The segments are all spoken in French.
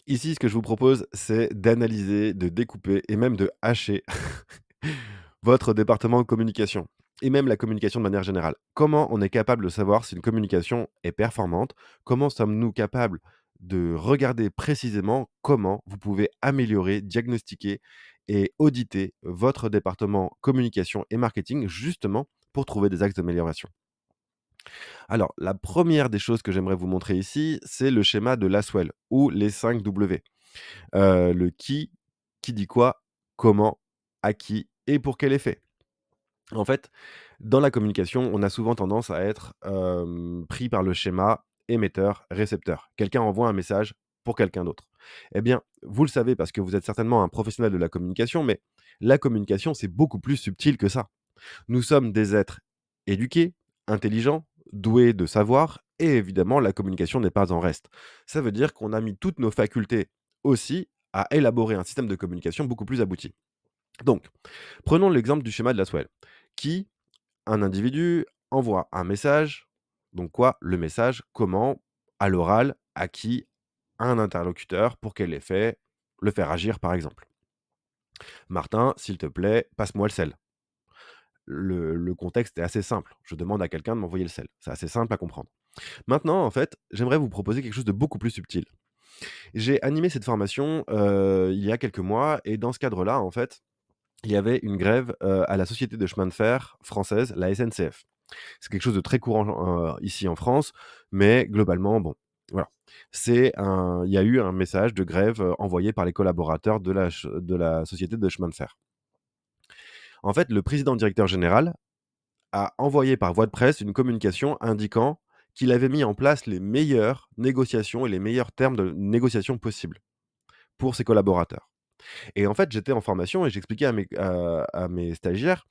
Ici, ce que je vous propose, c'est d'analyser, de découper et même de hacher votre département de communication et même la communication de manière générale. Comment on est capable de savoir si une communication est performante? Comment sommes-nous capables de regarder précisément comment vous pouvez améliorer, diagnostiquer et auditer votre département communication et marketing justement pour trouver des axes d'amélioration? Alors, la première des choses que j'aimerais vous montrer ici, c'est le schéma de Laswell ou les 5 W. Le qui dit quoi, comment, à qui et pour quel effet. En fait, dans la communication, on a souvent tendance à être, pris par le schéma émetteur-récepteur. Quelqu'un envoie un message pour quelqu'un d'autre. Eh bien, vous le savez parce que vous êtes certainement un professionnel de la communication, mais la communication, c'est beaucoup plus subtil que ça. Nous sommes des êtres éduqués, intelligents, doués de savoir et évidemment la communication n'est pas en reste. Ça veut dire qu'on a mis toutes nos facultés aussi à élaborer un système de communication beaucoup plus abouti. Donc, prenons l'exemple du schéma de Laswell, qui, un individu, envoie un message, donc quoi? Le message, comment? À l'oral, à qui? À un interlocuteur, pour quel effet? Le faire agir par exemple. Martin, s'il te plaît, passe-moi le sel. Le contexte est assez simple. Je demande à quelqu'un de m'envoyer le sel. C'est assez simple à comprendre. Maintenant, en fait, j'aimerais vous proposer quelque chose de beaucoup plus subtil. J'ai animé cette formation, il y a quelques mois et dans ce cadre-là, en fait, il y avait une grève, à la société de chemin de fer française, la SNCF. C'est quelque chose de très courant, ici en France, mais globalement, bon, voilà. Il y a eu un message de grève, envoyé par les collaborateurs de la société de chemin de fer. En fait, le président directeur général a envoyé par voie de presse une communication indiquant qu'il avait mis en place les meilleures négociations et les meilleurs termes de négociation possibles pour ses collaborateurs. Et en fait, j'étais en formation et j'expliquais à mes stagiaires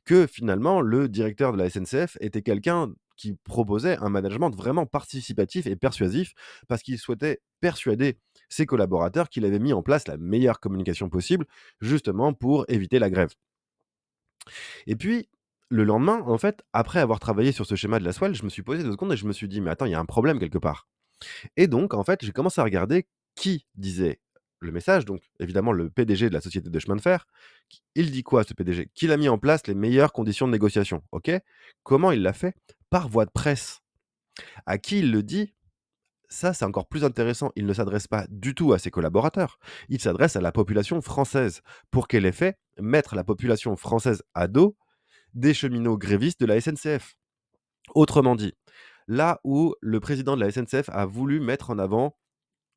que finalement, le directeur de la SNCF était quelqu'un qui proposait un management vraiment participatif et persuasif parce qu'il souhaitait persuader ses collaborateurs qu'il avait mis en place la meilleure communication possible, justement pour éviter la grève. Et puis, le lendemain, en fait, après avoir travaillé sur ce schéma de la Swell, je me suis posé 2 secondes et je me suis dit: «Mais attends, il y a un problème quelque part». Et donc, en fait, j'ai commencé à regarder qui disait le message, donc évidemment le PDG de la société de chemin de fer. Il dit quoi ce PDG? Qu'il a mis en place les meilleures conditions de négociation, OK. Comment il l'a fait? Par voie de presse. À qui il le dit? Ça, c'est encore plus intéressant. Il ne s'adresse pas du tout à ses collaborateurs. Il s'adresse à la population française. Pour quel effet? Mettre la population française à dos des cheminots grévistes de la SNCF. Autrement dit, là où le président de la SNCF a voulu mettre en avant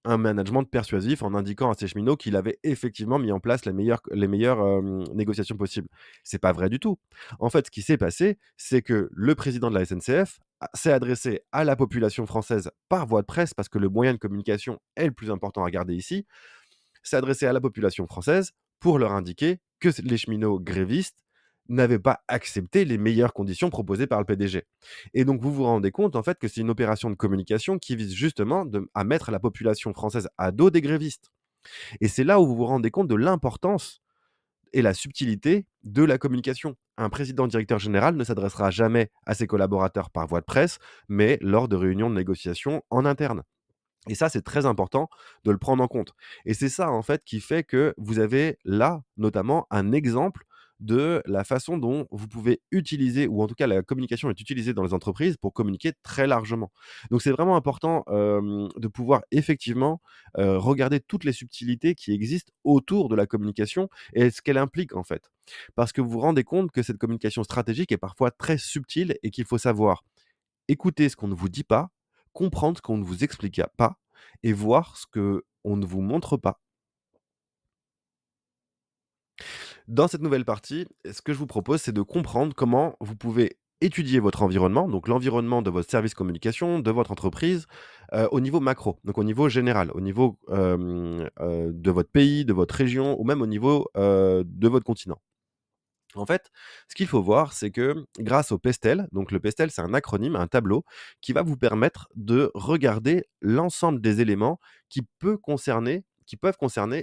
un management persuasif en indiquant à ses cheminots qu'il avait effectivement mis en place les meilleures négociations possibles. C'est pas vrai du tout. En fait, ce qui s'est passé, c'est que le président de la SNCF s'est adressé à la population française par voie de presse, parce que le moyen de communication est le plus important à garder ici, s'est adressé à la population française pour leur indiquer que les cheminots grévistes n'avaient pas accepté les meilleures conditions proposées par le PDG. Et donc vous vous rendez compte en fait que c'est une opération de communication qui vise justement à mettre la population française à dos des grévistes. Et c'est là où vous vous rendez compte de l'importance et la subtilité de la communication. Un président directeur général ne s'adressera jamais à ses collaborateurs par voie de presse, mais lors de réunions de négociation en interne. Et ça, c'est très important de le prendre en compte. Et c'est ça, en fait, qui fait que vous avez là, notamment, un exemple de la façon dont vous pouvez utiliser ou en tout cas la communication est utilisée dans les entreprises pour communiquer très largement. Donc c'est vraiment important, de pouvoir effectivement, regarder toutes les subtilités qui existent autour de la communication et ce qu'elle implique, en fait. Parce que vous vous rendez compte que cette communication stratégique est parfois très subtile et qu'il faut savoir écouter ce qu'on ne vous dit pas, comprendre ce qu'on ne vous explique pas et voir ce qu'on ne vous montre pas. Dans cette nouvelle partie, ce que je vous propose, c'est de comprendre comment vous pouvez étudier votre environnement, donc l'environnement de votre service communication, de votre entreprise, au niveau macro, donc au niveau général, au niveau, de votre pays, de votre région ou même au niveau, de votre continent. En fait, ce qu'il faut voir, c'est que grâce au PESTEL, donc le PESTEL, c'est un acronyme, un tableau qui va vous permettre de regarder l'ensemble des éléments qui peuvent concerner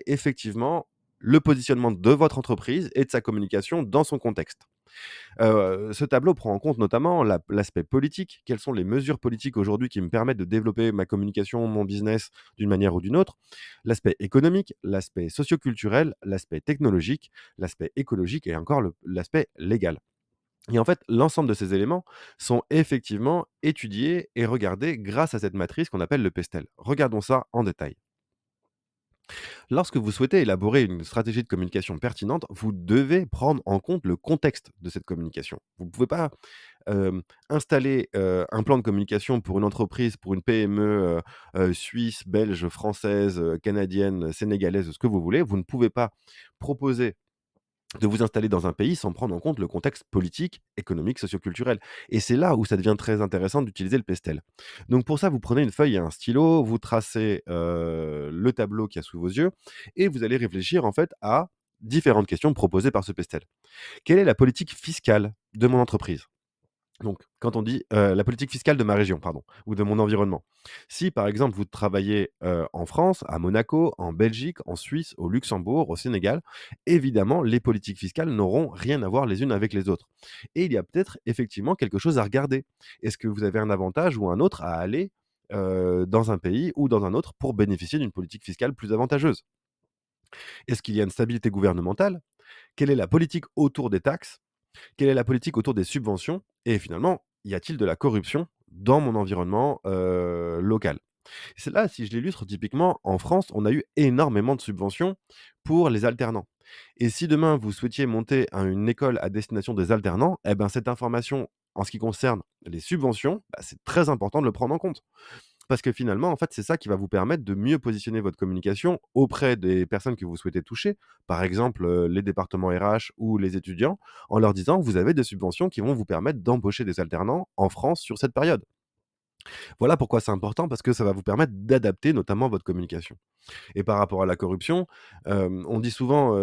effectivement le positionnement de votre entreprise et de sa communication dans son contexte. Ce tableau prend en compte notamment l'aspect politique. Quelles sont les mesures politiques aujourd'hui qui me permettent de développer ma communication, mon business d'une manière ou d'une autre? L'aspect économique, l'aspect socioculturel, l'aspect technologique, l'aspect écologique et encore l'aspect légal. Et en fait, l'ensemble de ces éléments sont effectivement étudiés et regardés grâce à cette matrice qu'on appelle le PESTEL. Regardons ça en détail. Lorsque vous souhaitez élaborer une stratégie de communication pertinente, vous devez prendre en compte le contexte de cette communication. Vous ne pouvez pas installer un plan de communication pour une entreprise, pour une PME suisse, belge, française, canadienne, sénégalaise, ce que vous voulez. Vous ne pouvez pas proposer de vous installer dans un pays sans prendre en compte le contexte politique, économique, socioculturel. Et c'est là où ça devient très intéressant d'utiliser le pestel. Donc pour ça, vous prenez une feuille et un stylo, vous tracez le tableau qui a sous vos yeux et vous allez réfléchir en fait à différentes questions proposées par ce pestel. Quelle est la politique fiscale de mon entreprise? Donc, quand on dit, la politique fiscale de ma région, pardon, ou de mon environnement. Si, par exemple, vous travaillez, en France, à Monaco, en Belgique, en Suisse, au Luxembourg, au Sénégal, évidemment, les politiques fiscales n'auront rien à voir les unes avec les autres. Et il y a peut-être effectivement quelque chose à regarder. Est-ce que vous avez un avantage ou un autre à aller, dans un pays ou dans un autre pour bénéficier d'une politique fiscale plus avantageuse? Est-ce qu'il y a une stabilité gouvernementale? Quelle est la politique autour des taxes? Quelle est la politique autour des subventions? Et finalement, y a-t-il de la corruption dans mon environnement, local? C'est là, si je l'illustre typiquement, en France, on a eu énormément de subventions pour les alternants. Et si demain vous souhaitiez monter une école à destination des alternants, eh ben, cette information, en ce qui concerne les subventions, bah, c'est très important de le prendre en compte. Parce que finalement, en fait, c'est ça qui va vous permettre de mieux positionner votre communication auprès des personnes que vous souhaitez toucher. Par exemple, les départements RH ou les étudiants, en leur disant: «Vous avez des subventions qui vont vous permettre d'embaucher des alternants en France sur cette période». Voilà pourquoi c'est important, parce que ça va vous permettre d'adapter notamment votre communication. Et par rapport à la corruption, on dit souvent,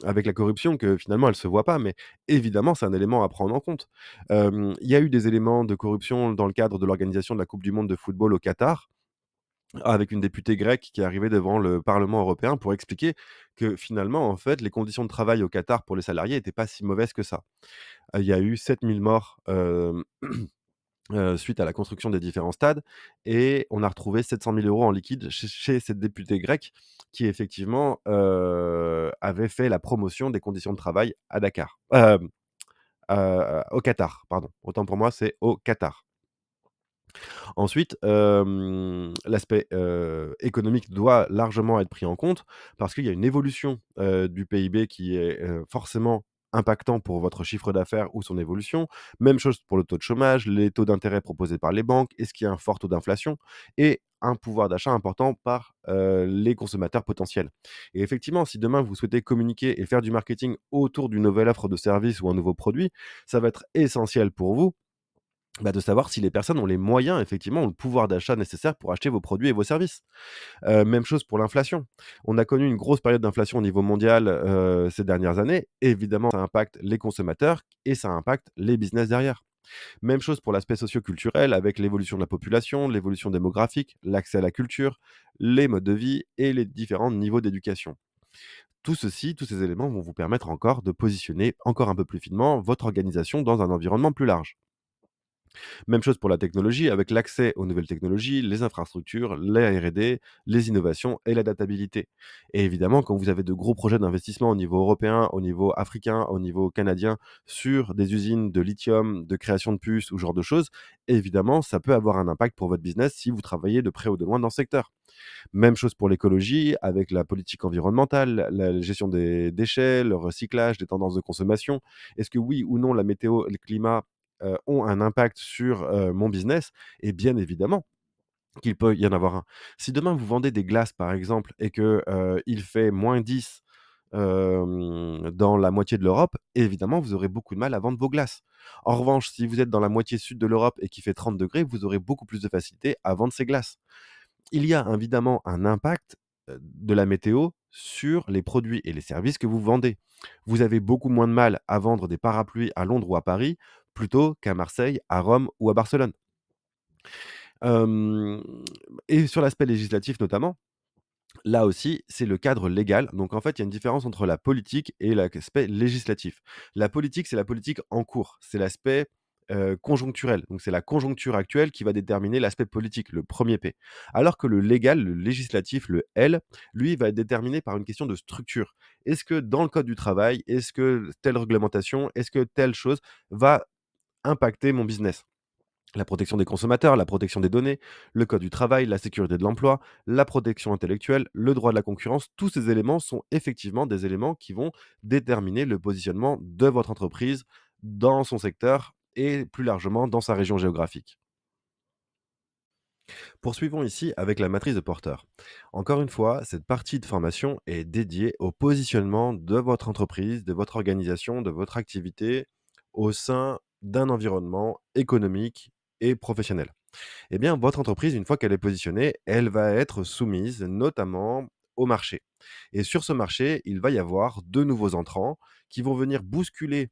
avec la corruption que finalement elle se voit pas, mais évidemment c'est un élément à prendre en compte. Il y a eu des éléments de corruption dans le cadre de l'organisation de la coupe du monde de football au Qatar, avec une députée grecque qui est arrivée devant le Parlement européen pour expliquer que finalement, en fait, les conditions de travail au Qatar pour les salariés étaient pas si mauvaises que ça. Il y a eu 7 000 morts, suite à la construction des différents stades et on a retrouvé 700 000 € en liquide chez cette députée grecque qui effectivement, avait fait la promotion des conditions de travail à Dakar. Au Qatar, pardon. Autant pour moi, c'est au Qatar. Ensuite, l'aspect, économique doit largement être pris en compte parce qu'il y a une évolution, du PIB qui est, forcément impactant pour votre chiffre d'affaires ou son évolution. Même chose pour le taux de chômage, les taux d'intérêt proposés par les banques, est-ce qu'il y a un fort taux d'inflation? Et un pouvoir d'achat important par, les consommateurs potentiels. Et effectivement, si demain vous souhaitez communiquer et faire du marketing autour d'une nouvelle offre de service ou un nouveau produit, ça va être essentiel pour vous bah, de savoir si les personnes ont les moyens, effectivement, ont le pouvoir d'achat nécessaire pour acheter vos produits et vos services. Même chose pour l'inflation. On a connu une grosse période d'inflation au niveau mondial, ces dernières années. Évidemment, ça impacte les consommateurs et ça impacte les business derrière. Même chose pour l'aspect socio-culturel avec l'évolution de la population, l'évolution démographique, l'accès à la culture, les modes de vie et les différents niveaux d'éducation. Tout ceci, tous ces éléments vont vous permettre encore de positionner encore un peu plus finement votre organisation dans un environnement plus large. Même chose pour la technologie, avec l'accès aux nouvelles technologies, les infrastructures, les R&D, les innovations et l'adaptabilité. Et évidemment, quand vous avez de gros projets d'investissement au niveau européen, au niveau africain, au niveau canadien, sur des usines de lithium, de création de puces ou ce genre de choses, évidemment, ça peut avoir un impact pour votre business si vous travaillez de près ou de loin dans ce secteur. Même chose pour l'écologie, avec la politique environnementale, la gestion des déchets, le recyclage, des tendances de consommation. Est-ce que oui ou non la météo et le climat, ont un impact sur, mon business? Et bien évidemment qu'il peut y en avoir un. Si demain vous vendez des glaces par exemple et que, il fait -10 dans la moitié de l'Europe, évidemment vous aurez beaucoup de mal à vendre vos glaces. En revanche, si vous êtes dans la moitié sud de l'Europe et qu'il fait 30°, vous aurez beaucoup plus de facilité à vendre ces glaces. Il y a évidemment un impact, de la météo sur les produits et les services que vous vendez. Vous avez beaucoup moins de mal à vendre des parapluies à Londres ou à Paris, plutôt qu'à Marseille, à Rome ou à Barcelone. Hem Et sur l'aspect législatif notamment, Là aussi, c'est le cadre légal. Donc en fait, il y a une différence entre la politique et l'aspect législatif. La politique, c'est la politique en cours, c'est l'aspect, conjoncturel. Donc c'est la conjoncture actuelle qui va déterminer l'aspect politique, le premier P. Alors que le légal, le législatif, le L, lui, va être déterminé par une question de structure. Est-ce que dans le code du travail, est-ce que telle réglementation, est-ce que telle chose va impacter mon business? La protection des consommateurs, la protection des données, le code du travail, la sécurité de l'emploi, la protection intellectuelle, le droit de la concurrence, tous ces éléments sont effectivement des éléments qui vont déterminer le positionnement de votre entreprise dans son secteur et plus largement dans sa région géographique. Poursuivons ici avec la matrice de Porter. Encore une fois, cette partie de formation est dédiée au positionnement de votre entreprise, de votre organisation, de votre activité au sein d'un environnement économique et professionnel. Eh bien, votre entreprise, une fois qu'elle est positionnée, elle va être soumise notamment au marché. Et sur ce marché, il va y avoir de nouveaux entrants qui vont venir bousculer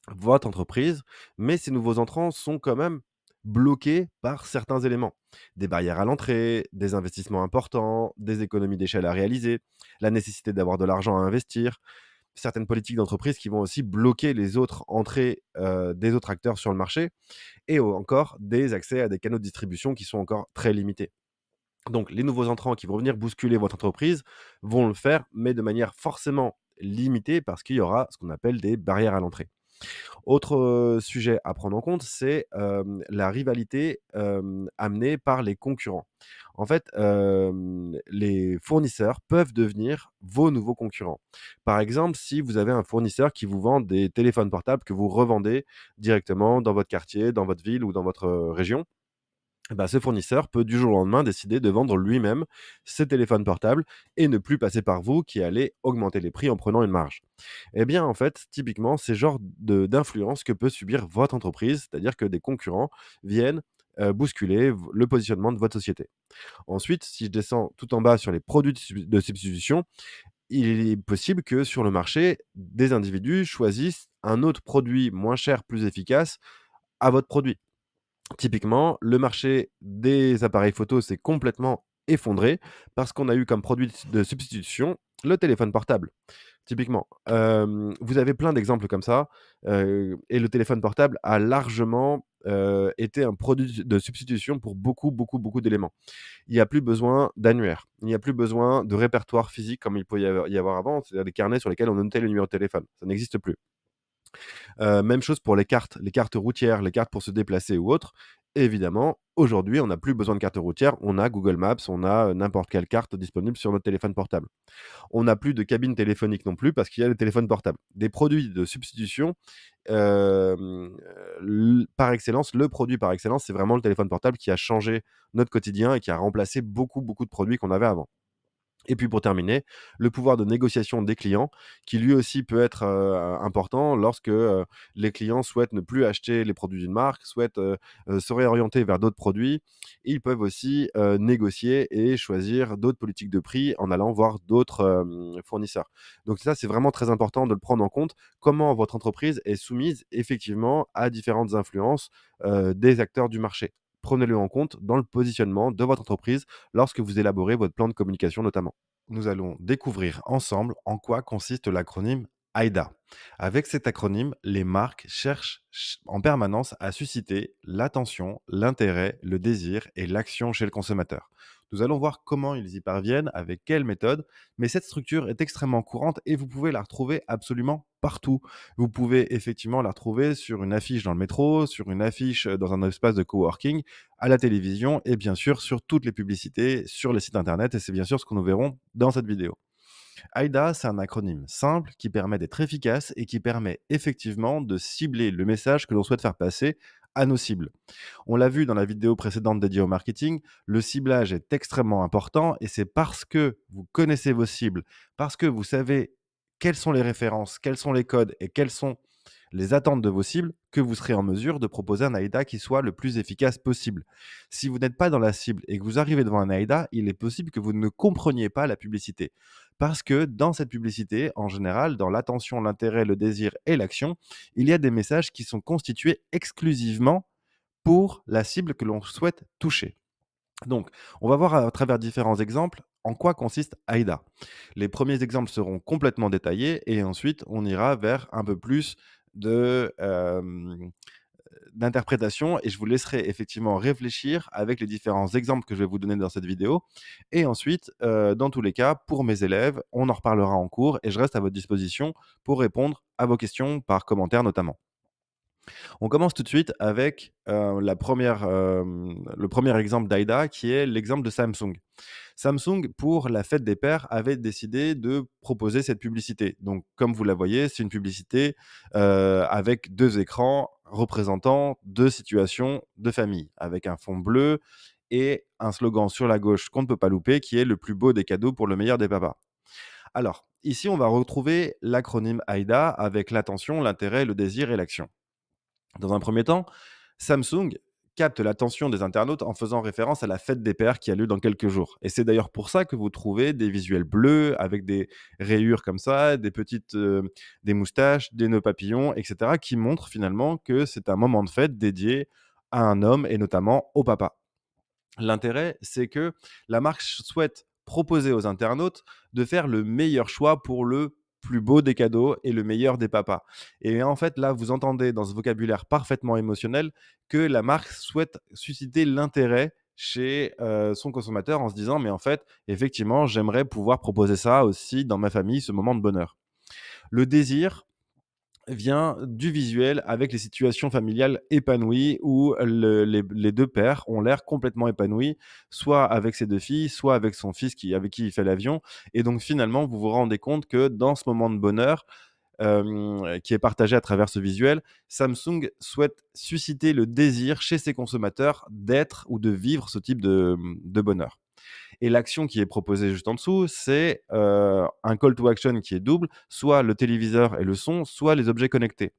votre entreprise, mais ces nouveaux entrants sont quand même bloqués par certains éléments. Des barrières à l'entrée, des investissements importants, des économies d'échelle à réaliser, la nécessité d'avoir de l'argent à investir, certaines politiques d'entreprise qui vont aussi bloquer les autres entrées des autres acteurs sur le marché et encore des accès à des canaux de distribution qui sont encore très limités. Donc les nouveaux entrants qui vont venir bousculer votre entreprise vont le faire, mais de manière forcément limitée parce qu'il y aura ce qu'on appelle des barrières à l'entrée. Autre, sujet à prendre en compte, c'est, la rivalité, amenée par les concurrents. En fait, les fournisseurs peuvent devenir vos nouveaux concurrents. Par exemple, si vous avez un fournisseur qui vous vend des téléphones portables que vous revendez directement dans votre quartier, dans votre ville ou dans votre, région, bah, ce fournisseur peut du jour au lendemain décider de vendre lui-même ses téléphones portables et ne plus passer par vous qui allez augmenter les prix en prenant une marge. Eh bien, en fait, typiquement, c'est le genre d'influence que peut subir votre entreprise, c'est-à-dire que des concurrents viennent bousculer le positionnement de votre société. Ensuite, si je descends tout en bas sur les produits de substitution, il est possible que sur le marché, des individus choisissent un autre produit moins cher, plus efficace à votre produit. Typiquement, le marché des appareils photo s'est complètement effondré parce qu'on a eu comme produit de substitution le téléphone portable. Typiquement, vous avez plein d'exemples comme ça, et le téléphone portable a largement, été un produit de substitution pour beaucoup, beaucoup, beaucoup d'éléments. Il n'y a plus besoin d'annuaire, il n'y a plus besoin de répertoire physique comme il pouvait y avoir avant, c'est-à-dire des carnets sur lesquels on notait le numéro de téléphone. Ça n'existe plus. Même chose pour les cartes routières, les cartes pour se déplacer ou autres. Évidemment, aujourd'hui, on n'a plus besoin de carte routière, on a Google Maps, on a, n'importe quelle carte disponible sur notre téléphone portable. On n'a plus de cabine téléphonique non plus parce qu'il y a le téléphone portable. Des produits de substitution, par excellence, le produit par excellence, c'est vraiment le téléphone portable qui a changé notre quotidien et qui a remplacé beaucoup, beaucoup de produits qu'on avait avant. Et puis pour terminer, le pouvoir de négociation des clients qui lui aussi peut être, important lorsque, les clients souhaitent ne plus acheter les produits d'une marque, souhaitent, se réorienter vers d'autres produits. Ils peuvent aussi, négocier et choisir d'autres politiques de prix en allant voir d'autres, fournisseurs. Donc ça, c'est vraiment très important de le prendre en compte. Comment votre entreprise est soumise effectivement à différentes influences, des acteurs du marché. Prenez-le en compte dans le positionnement de votre entreprise lorsque vous élaborez votre plan de communication notamment. Nous allons découvrir ensemble en quoi consiste l'acronyme AIDA. Avec cet acronyme, les marques cherchent en permanence à susciter l'attention, l'intérêt, le désir et l'action chez le consommateur. Nous allons voir comment ils y parviennent, avec quelle méthode, mais cette structure est extrêmement courante et vous pouvez la retrouver absolument partout. Vous pouvez effectivement la retrouver sur une affiche dans le métro, sur une affiche dans un espace de coworking, à la télévision et bien sûr sur toutes les publicités sur les sites internet et c'est bien sûr ce que nous verrons dans cette vidéo. AIDA, c'est un acronyme simple qui permet d'être efficace et qui permet effectivement de cibler le message que l'on souhaite faire passer à nos cibles. On l'a vu dans la vidéo précédente dédiée au marketing, le ciblage est extrêmement important et c'est parce que vous connaissez vos cibles, parce que vous savez quelles sont les références, quels sont les codes et quelles sont les attentes de vos cibles que vous serez en mesure de proposer un AIDA qui soit le plus efficace possible. Si vous n'êtes pas dans la cible et que vous arrivez devant un AIDA, il est possible que vous ne compreniez pas la publicité. Parce que dans cette publicité, en général, dans l'attention, l'intérêt, le désir et l'action, il y a des messages qui sont constitués exclusivement pour la cible que l'on souhaite toucher. Donc, on va voir à travers différents exemples En quoi consiste AIDA? Les premiers exemples seront complètement détaillés et ensuite on ira vers un peu plus de, d'interprétation et je vous laisserai effectivement réfléchir avec les différents exemples que je vais vous donner dans cette vidéo et ensuite, dans tous les cas, pour mes élèves, on en reparlera en cours et je reste à votre disposition pour répondre à vos questions par commentaire notamment. On commence tout de suite avec, le premier exemple d'AIDA qui est l'exemple de Samsung. Samsung, pour la fête des pères, avait décidé de proposer cette publicité. Donc, comme vous la voyez, c'est une publicité avec 2 écrans représentant 2 situations de famille, avec un fond bleu et un slogan sur la gauche qu'on ne peut pas louper, qui est: «Le plus beau des cadeaux pour le meilleur des papas». Alors, ici, on va retrouver l'acronyme AIDA avec l'attention, l'intérêt, le désir et l'action. Dans un premier temps, Samsung capte l'attention des internautes en faisant référence à la fête des pères qui a lieu dans quelques jours. Et c'est d'ailleurs pour ça que vous trouvez des visuels bleus avec des rayures comme ça, des moustaches, des nœuds papillons, etc., qui montrent finalement que c'est un moment de fête dédié à un homme et notamment au papa. L'intérêt, c'est que la marque souhaite proposer aux internautes de faire le meilleur choix pour le plus beau des cadeaux et le meilleur des papas. Et en fait, là, vous entendez dans ce vocabulaire parfaitement émotionnel que la marque souhaite susciter l'intérêt chez son consommateur en se disant, mais en fait, effectivement, j'aimerais pouvoir proposer ça aussi dans ma famille, ce moment de bonheur. Le désir, vient du visuel avec les situations familiales épanouies où les 2 pères ont l'air complètement épanouis, soit avec ses 2 filles, soit avec son fils avec qui il fait l'avion et donc finalement, vous vous rendez compte que dans ce moment de bonheur, qui est partagé à travers ce visuel, Samsung souhaite susciter le désir chez ses consommateurs d'être ou de vivre ce type de bonheur. Et l'action qui est proposée juste en dessous, c'est un call to action qui est double, soit le téléviseur et le son, soit les objets connectés.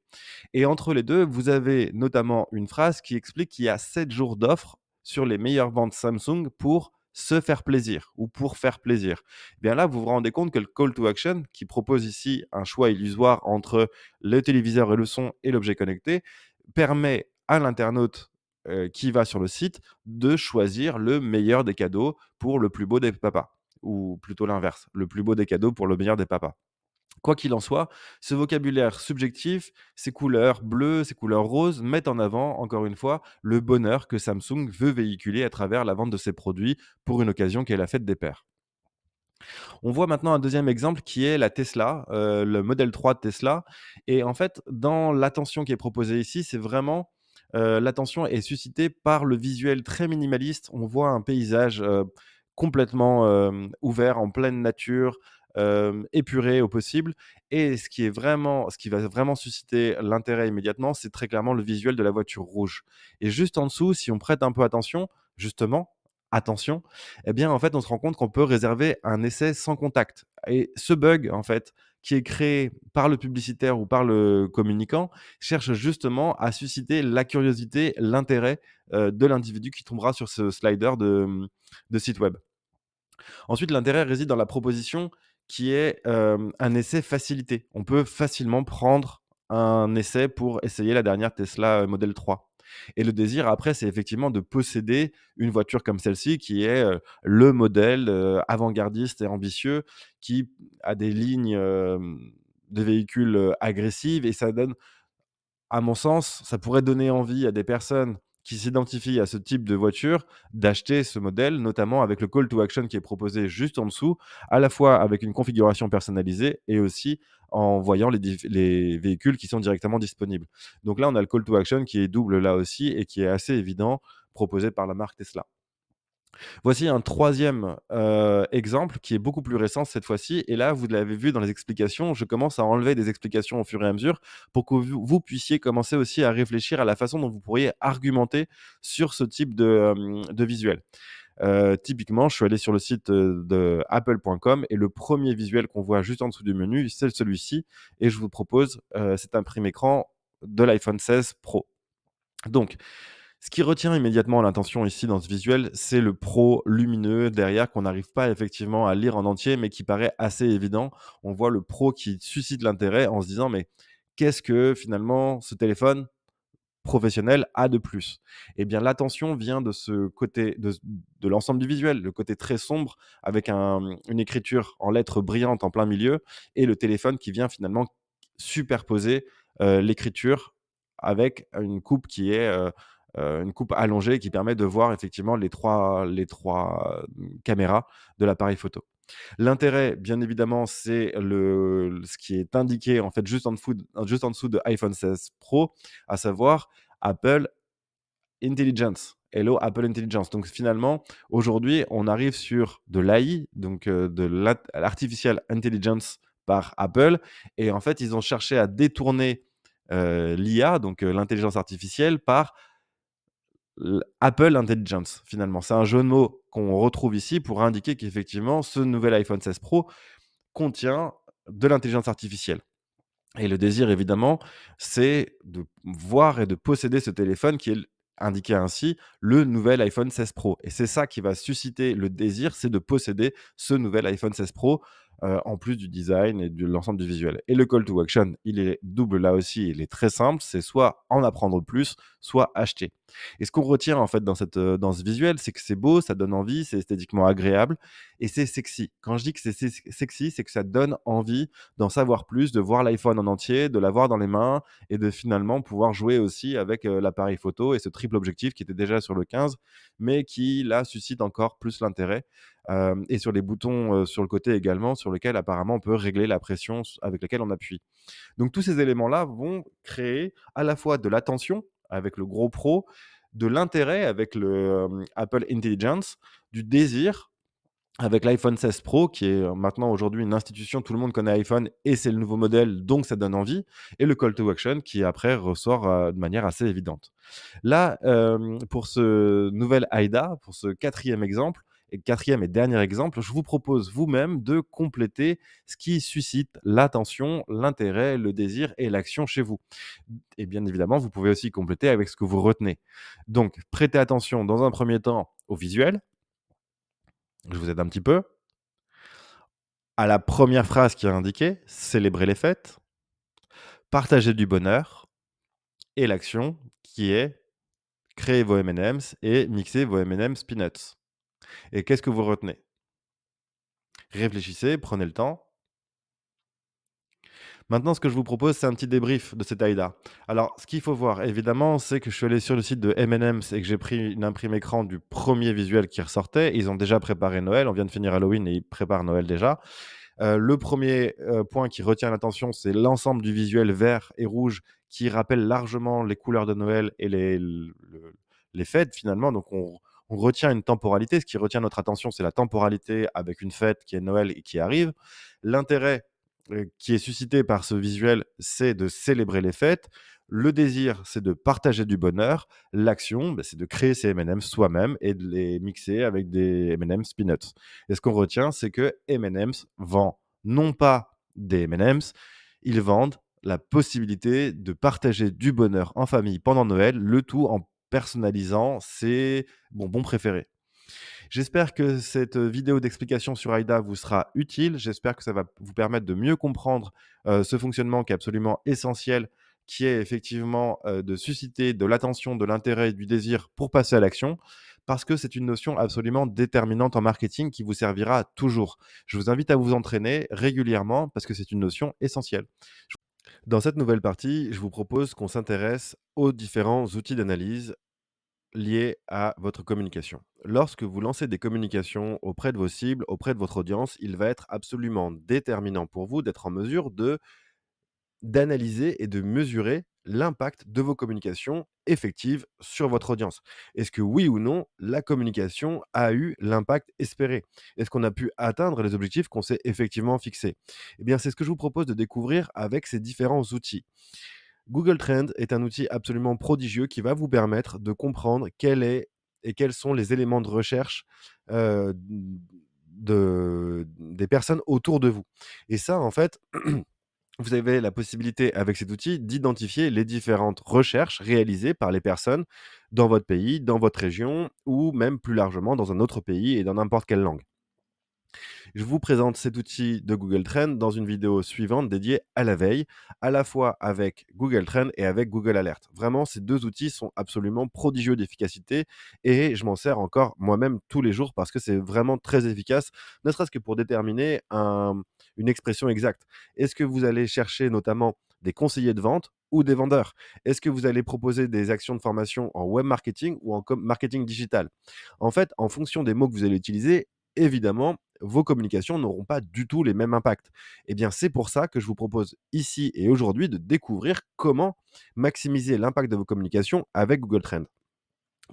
Et entre les deux, vous avez notamment une phrase qui explique qu'il y a 7 jours d'offres sur les meilleures ventes Samsung pour se faire plaisir ou pour faire plaisir. Eh bien là, vous vous rendez compte que le call to action, qui propose ici un choix illusoire entre le téléviseur et le son et l'objet connecté, permet à l'internaute qui va sur le site de choisir le meilleur des cadeaux pour le plus beau des papas. Ou plutôt l'inverse, le plus beau des cadeaux pour le meilleur des papas. Quoi qu'il en soit, ce vocabulaire subjectif, ces couleurs bleues, ces couleurs roses mettent en avant, encore une fois, le bonheur que Samsung veut véhiculer à travers la vente de ses produits pour une occasion qui est la fête des pères. On voit maintenant un deuxième exemple qui est la Tesla, le modèle 3 de Tesla et en fait, dans l'attention qui est proposée ici, c'est vraiment, l'attention est suscitée par le visuel très minimaliste. On voit un paysage, complètement, ouvert en pleine nature, épuré au possible et ce qui va vraiment susciter l'intérêt immédiatement, c'est très clairement le visuel de la voiture rouge et juste en dessous, si on prête un peu attention, justement, attention, eh bien, en fait, on se rend compte qu'on peut réserver un essai sans contact et ce bug, en fait, qui est créé par le publicitaire ou par le communicant, cherche justement à susciter la curiosité, l'intérêt, de l'individu qui tombera sur ce slider de site web. Ensuite, l'intérêt réside dans la proposition qui est, un essai facilité. On peut facilement prendre un essai pour essayer la dernière Tesla, Model 3 et le désir après, c'est effectivement de posséder une voiture comme celle-ci qui est, le modèle, avant-gardiste et ambitieux qui a des lignes, de véhicules, agressives et ça donne à mon sens, ça pourrait donner envie à des personnes qui s'identifient à ce type de voiture d'acheter ce modèle, notamment avec le call to action qui est proposé juste en dessous, à la fois avec une configuration personnalisée et aussi en voyant les véhicules qui sont directement disponibles. Donc là, on a le call to action qui est double là aussi et qui est assez évident, proposé par la marque Tesla. Voici un troisième exemple qui est beaucoup plus récent cette fois-ci et là, vous l'avez vu dans les explications, je commence à enlever des explications au fur et à mesure pour que vous puissiez commencer aussi à réfléchir à la façon dont vous pourriez argumenter sur ce type de visuel. Typiquement, je suis allé sur le site, de apple.com et le premier visuel qu'on voit juste en dessous du menu, c'est celui-ci et je vous propose, cet imprime-écran de l'iPhone 16 Pro. Donc ce qui retient immédiatement l'attention ici dans ce visuel, c'est le pro lumineux derrière qu'on n'arrive pas effectivement à lire en entier, mais qui paraît assez évident. On voit le pro qui suscite l'intérêt en se disant: «Mais qu'est-ce que finalement ce téléphone professionnel a de plus? Eh bien, l'attention vient de ce côté de l'ensemble du visuel, le côté très sombre avec une écriture en lettres brillantes en plein milieu et le téléphone qui vient finalement superposer, l'écriture avec une coupe qui est, une coupe allongée qui permet de voir effectivement les trois caméras de l'appareil photo. L'intérêt, bien évidemment, c'est ce qui est indiqué en fait juste en dessous de iPhone 16 Pro, à savoir Apple Intelligence. Hello Apple Intelligence. Donc finalement, aujourd'hui, on arrive sur de l'AI, donc de l'artificial intelligence par Apple et en fait, ils ont cherché à détourner, l'IA, donc l'intelligence artificielle par Apple Intelligence, finalement. C'est un jeu de mots qu'on retrouve ici pour indiquer qu'effectivement, ce nouvel iPhone 16 Pro contient de l'intelligence artificielle. Et le désir, évidemment, c'est de voir et de posséder ce téléphone qui est indiqué ainsi, le nouvel iPhone 16 Pro. Et c'est ça qui va susciter le désir, c'est de posséder ce nouvel iPhone 16 Pro, en plus du design et de l'ensemble du visuel. Et le call to action, il est double là aussi, il est très simple, c'est soit en apprendre plus, soit acheter. Et ce qu'on retient en fait dans ce visuel, c'est que c'est beau, ça donne envie, c'est esthétiquement agréable et c'est sexy. Quand je dis que c'est sexy, c'est que ça donne envie d'en savoir plus, de voir l'iPhone en entier, de l'avoir dans les mains et de finalement pouvoir jouer aussi avec, l'appareil photo et ce triple objectif qui était déjà sur le 15, mais qui là suscite encore plus l'intérêt, et sur les boutons, sur le côté également, sur lesquels apparemment on peut régler la pression avec laquelle on appuie. Donc tous ces éléments-là vont créer à la fois de l'attention avec le gros Pro, de l'intérêt avec le, Apple Intelligence, du désir avec l'iPhone 16 Pro qui est, maintenant aujourd'hui une institution, tout le monde connaît iPhone et c'est le nouveau modèle, donc ça donne envie et le call to action qui après ressort, de manière assez évidente. Là, pour ce nouvel AIDA, pour ce quatrième exemple et quatrième et dernier exemple, je vous propose vous-même de compléter ce qui suscite l'attention, l'intérêt, le désir et l'action chez vous. Et bien évidemment, vous pouvez aussi compléter avec ce que vous retenez. Donc prêtez attention dans un premier temps au visuel, je vous aide un petit peu. À la première phrase qui est indiquée, célébrer les fêtes, partager du bonheur et l'action qui est créer vos M&M's et mixer vos M&M's peanuts. Et qu'est-ce que vous retenez? Réfléchissez, prenez le temps. Maintenant, ce que je vous propose, c'est un petit débrief de cette AIDA. Alors, ce qu'il faut voir, évidemment, c'est que je suis allé sur le site de M&M's et que j'ai pris une imprime écran du premier visuel qui ressortait. Ils ont déjà préparé Noël. On vient de finir Halloween et ils préparent Noël déjà. Le premier point qui retient l'attention, c'est l'ensemble du visuel vert et rouge qui rappelle largement les couleurs de Noël et les fêtes finalement. Donc on retient une temporalité. Ce qui retient notre attention, c'est la temporalité avec une fête qui est Noël et qui arrive. L'intérêt, qui est suscité par ce visuel, c'est de célébrer les fêtes. Le désir, c'est de partager du bonheur. L'action, c'est de créer ces M&M's soi-même et de les mixer avec des M&M's peanuts. Et ce qu'on retient, c'est que M&M's vend non pas des M&M's, ils vendent la possibilité de partager du bonheur en famille pendant Noël, le tout en personnalisant ses bonbons préférés. J'espère que cette vidéo d'explication sur AIDA vous sera utile. J'espère que ça va vous permettre de mieux comprendre, ce fonctionnement qui est absolument essentiel, qui est effectivement, de susciter de l'attention, de l'intérêt et du désir pour passer à l'action. Parce que c'est une notion absolument déterminante en marketing qui vous servira toujours. Je vous invite à vous entraîner régulièrement parce que c'est une notion essentielle. Dans cette nouvelle partie, je vous propose qu'on s'intéresse aux différents outils d'analyse liés à votre communication. Lorsque vous lancez des communications auprès de vos cibles, auprès de votre audience, il va être absolument déterminant pour vous d'être en mesure d'analyser et de mesurer l'impact de vos communications effectives sur votre audience. Est-ce que oui ou non, la communication a eu l'impact espéré? Est-ce qu'on a pu atteindre les objectifs qu'on s'est effectivement fixés? Eh bien, c'est ce que je vous propose de découvrir avec ces différents outils. Google Trends est un outil absolument prodigieux qui va vous permettre de comprendre quel est et quels sont les éléments de recherche, des personnes autour de vous. Et ça, en fait, vous avez la possibilité avec cet outil d'identifier les différentes recherches réalisées par les personnes dans votre pays, dans votre région ou même plus largement dans un autre pays et dans n'importe quelle langue. Je vous présente cet outil de Google Trends dans une vidéo suivante dédiée à la veille, à la fois avec Google Trends et avec Google Alert. Vraiment, ces 2 outils sont absolument prodigieux d'efficacité et je m'en sers encore moi-même tous les jours parce que c'est vraiment très efficace, ne serait-ce que pour déterminer une expression exacte. Est-ce que vous allez chercher notamment des conseillers de vente ou des vendeurs? Est-ce que vous allez proposer des actions de formation en web marketing ou en marketing digital? En fait, en fonction des mots que vous allez utiliser, évidemment, vos communications n'auront pas du tout les mêmes impacts. Eh bien, c'est pour ça que je vous propose ici et aujourd'hui de découvrir comment maximiser l'impact de vos communications avec Google Trends.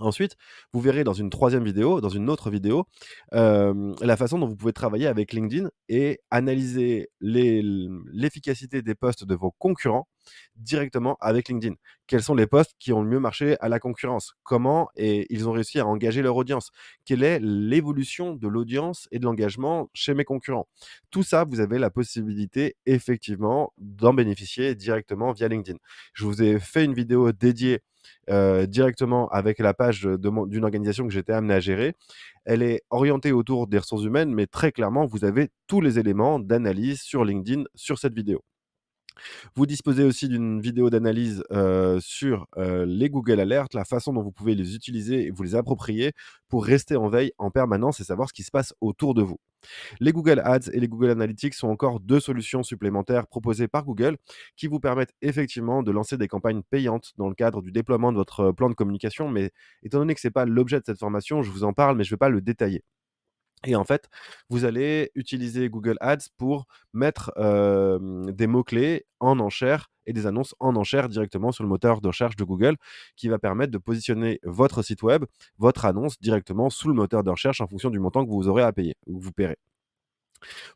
Ensuite, vous verrez dans une troisième vidéo, dans une autre vidéo, la façon dont vous pouvez travailler avec LinkedIn et analyser l'efficacité des posts de vos concurrents directement avec LinkedIn. Quels sont les posts qui ont le mieux marché à la concurrence? Comment ils ont réussi à engager leur audience? Quelle est l'évolution de l'audience et de l'engagement chez mes concurrents? Tout ça, vous avez la possibilité effectivement d'en bénéficier directement via LinkedIn. Je vous ai fait une vidéo dédiée directement avec la page d'une organisation que j'étais amené à gérer. Elle est orientée autour des ressources humaines, mais très clairement, vous avez tous les éléments d'analyse sur LinkedIn sur cette vidéo. Vous disposez aussi d'une vidéo d'analyse, sur, les Google Alerts, la façon dont vous pouvez les utiliser et vous les approprier pour rester en veille en permanence et savoir ce qui se passe autour de vous. Les Google Ads et les Google Analytics sont encore 2 solutions supplémentaires proposées par Google qui vous permettent effectivement de lancer des campagnes payantes dans le cadre du déploiement de votre plan de communication. Mais étant donné que ce n'est pas l'objet de cette formation, je vous en parle, mais je ne vais pas le détailler. Et en fait, vous allez utiliser Google Ads pour mettre, des mots-clés en enchères et des annonces en enchères directement sur le moteur de recherche de Google, qui va permettre de positionner votre site web, votre annonce directement sous le moteur de recherche en fonction du montant que vous aurez à payer ou que vous paierez.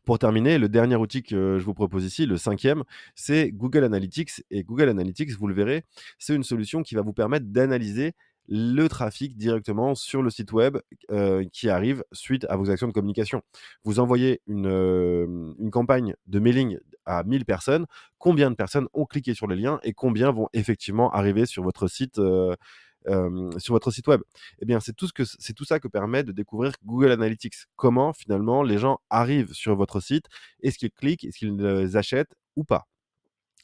Pour terminer, le dernier outil que je vous propose ici, le cinquième, c'est Google Analytics. Et Google Analytics, vous le verrez, c'est une solution qui va vous permettre d'analyser le trafic directement sur le site web qui arrive suite à vos actions de communication. Vous envoyez une campagne de mailing à 1000 personnes, combien de personnes ont cliqué sur les liens et combien vont effectivement arriver sur votre site web. Eh bien, c'est tout ça que permet de découvrir Google Analytics. Comment finalement les gens arrivent sur votre site, est-ce qu'ils cliquent, est-ce qu'ils achètent ou pas?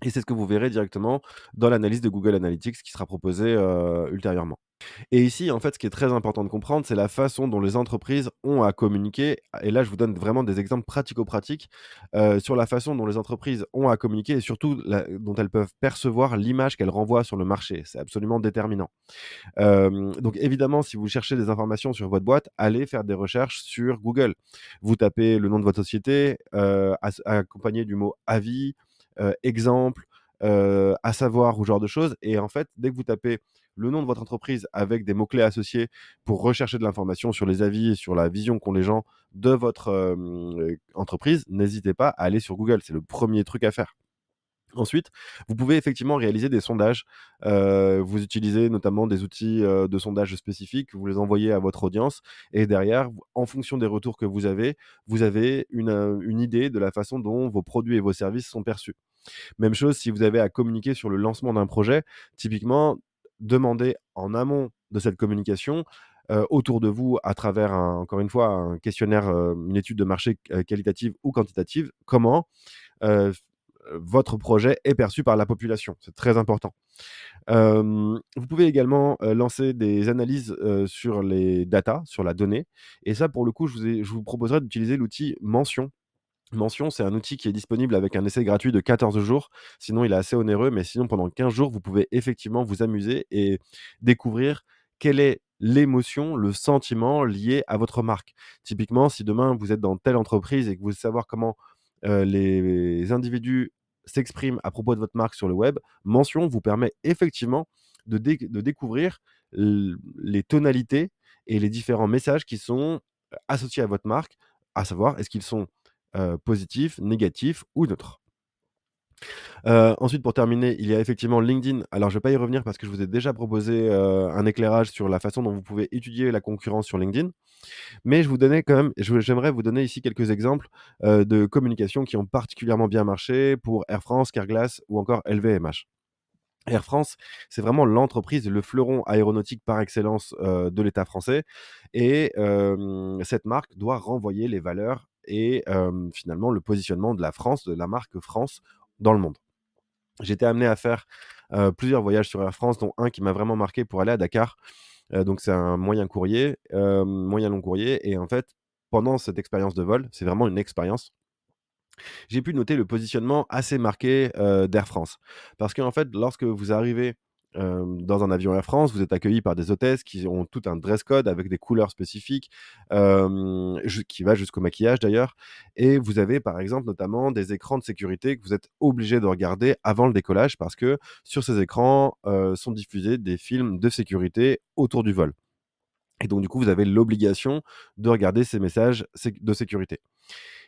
Et c'est ce que vous verrez directement dans l'analyse de Google Analytics qui sera proposée, ultérieurement. Et ici, en fait, ce qui est très important de comprendre, c'est la façon dont les entreprises ont à communiquer. Et là, je vous donne vraiment des exemples pratico-pratiques, sur la façon dont les entreprises ont à communiquer et surtout dont elles peuvent percevoir l'image qu'elles renvoient sur le marché. C'est absolument déterminant. Donc évidemment, si vous cherchez des informations sur votre boîte, allez faire des recherches sur Google. Vous tapez le nom de votre société, accompagné du mot avis, exemple, à savoir ou ce genre de choses. Et en fait, dès que vous tapez le nom de votre entreprise avec des mots-clés associés pour rechercher de l'information sur les avis et sur la vision qu'ont les gens de votre entreprise, n'hésitez pas à aller sur Google. C'est le premier truc à faire. Ensuite, vous pouvez effectivement réaliser des sondages. Vous utilisez notamment des outils, de sondage spécifiques, vous les envoyez à votre audience et derrière, en fonction des retours que vous avez une idée de la façon dont vos produits et vos services sont perçus. Même chose si vous avez à communiquer sur le lancement d'un projet, typiquement, demandez en amont de cette communication, autour de vous à travers encore une fois, un questionnaire, une étude de marché, qualitative ou quantitative, comment, heu, votre projet est perçu par la population. C'est très important. Vous pouvez également, lancer des analyses, sur les datas, sur la donnée et ça pour le coup, je vous proposerais d'utiliser l'outil Mention. Mention, c'est un outil qui est disponible avec un essai gratuit de 14 jours. Sinon, il est assez onéreux, mais sinon pendant 15 jours, vous pouvez effectivement vous amuser et découvrir quelle est l'émotion, le sentiment lié à votre marque. Typiquement, si demain vous êtes dans telle entreprise et que vous voulez savoir comment, les individus s'expriment à propos de votre marque sur le web, Mention vous permet effectivement de découvrir les tonalités et les différents messages qui sont, associés à votre marque, à savoir est-ce qu'ils sont positifs, négatifs ou neutres. Ensuite pour terminer, il y a effectivement LinkedIn. Alors je vais pas y revenir parce que je vous ai déjà proposé, un éclairage sur la façon dont vous pouvez étudier la concurrence sur LinkedIn. Mais j'aimerais vous donner ici quelques exemples, de communications qui ont particulièrement bien marché pour Air France, Carglass ou encore LVMH. Air France, c'est vraiment l'entreprise, le fleuron aéronautique par excellence, de l'État français et cette marque doit renvoyer les valeurs et finalement le positionnement de la France, de la marque France dans le monde. J'ai été amené à faire, plusieurs voyages sur Air France, dont un qui m'a vraiment marqué pour aller à Dakar. Donc c'est un moyen courrier, moyen long courrier et en fait, pendant cette expérience de vol, c'est vraiment une expérience, j'ai pu noter le positionnement assez marqué, d'Air France. Parce qu'en fait, lorsque vous arrivez, dans un avion Air France, vous êtes accueillis par des hôtesses qui ont tout un dress code avec des couleurs spécifiques, qui va jusqu'au maquillage d'ailleurs et vous avez par exemple notamment des écrans de sécurité que vous êtes obligés de regarder avant le décollage parce que sur ces écrans, sont diffusés des films de sécurité autour du vol et donc du coup, vous avez l'obligation de regarder ces messages de sécurité.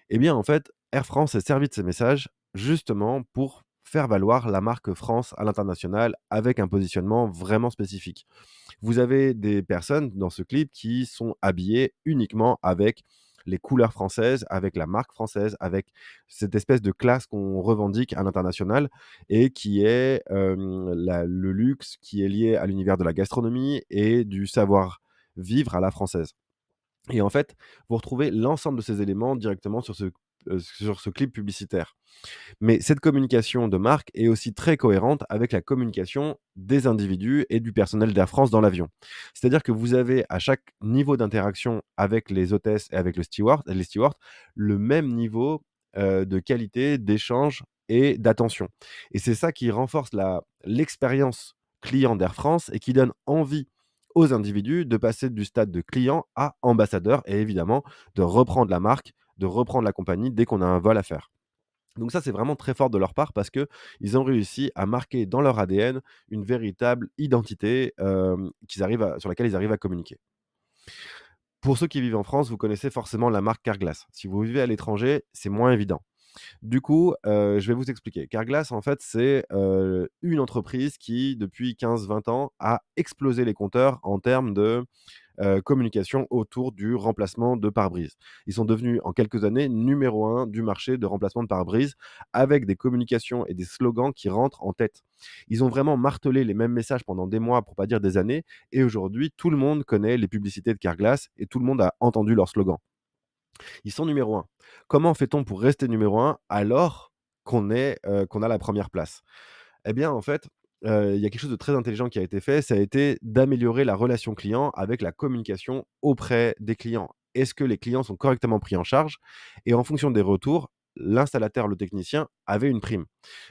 Eh bien, en fait, Air France s'est servi de ces messages justement pour faire valoir la marque France à l'international avec un positionnement vraiment spécifique. Vous avez des personnes dans ce clip qui sont habillées uniquement avec les couleurs françaises, avec la marque française, avec cette espèce de classe qu'on revendique à l'international et qui est le luxe qui est lié à l'univers de la gastronomie et du savoir-vivre à la française. Et en fait, vous retrouvez l'ensemble de ces éléments directement sur ce clip publicitaire. Mais cette communication de marque est aussi très cohérente avec la communication des individus et du personnel d'Air France dans l'avion. C'est-à-dire que vous avez à chaque niveau d'interaction avec les hôtesses et avec les stewards, le même niveau, de qualité, d'échange et d'attention. Et c'est ça qui renforce l'expérience client d'Air France et qui donne envie aux individus de passer du stade de client à ambassadeur et évidemment de reprendre la marque, de reprendre la compagnie dès qu'on a un vol à faire. Donc ça, c'est vraiment très fort de leur part parce qu'ils ont réussi à marquer dans leur ADN une véritable identité, sur laquelle ils arrivent à communiquer. Pour ceux qui vivent en France, vous connaissez forcément la marque Carglass. Si vous vivez à l'étranger, c'est moins évident. Du coup, je vais vous expliquer. Carglass, en fait, c'est, une entreprise qui, depuis 15-20 ans, a explosé les compteurs en termes de communication autour du remplacement de pare-brise. Ils sont devenus en quelques années numéro un du marché de remplacement de pare-brise avec des communications et des slogans qui rentrent en tête. Ils ont vraiment martelé les mêmes messages pendant des mois, pour pas dire des années et aujourd'hui tout le monde connaît les publicités de Carglass et tout le monde a entendu leurs slogans. Ils sont numéro un. Comment fait-on pour rester numéro un alors qu'on a la première place? Eh bien, en fait, il y a quelque chose de très intelligent qui a été fait, ça a été d'améliorer la relation client avec la communication auprès des clients. Est-ce que les clients sont correctement pris en charge? Et en fonction des retours, l'installateur, le technicien avait une prime.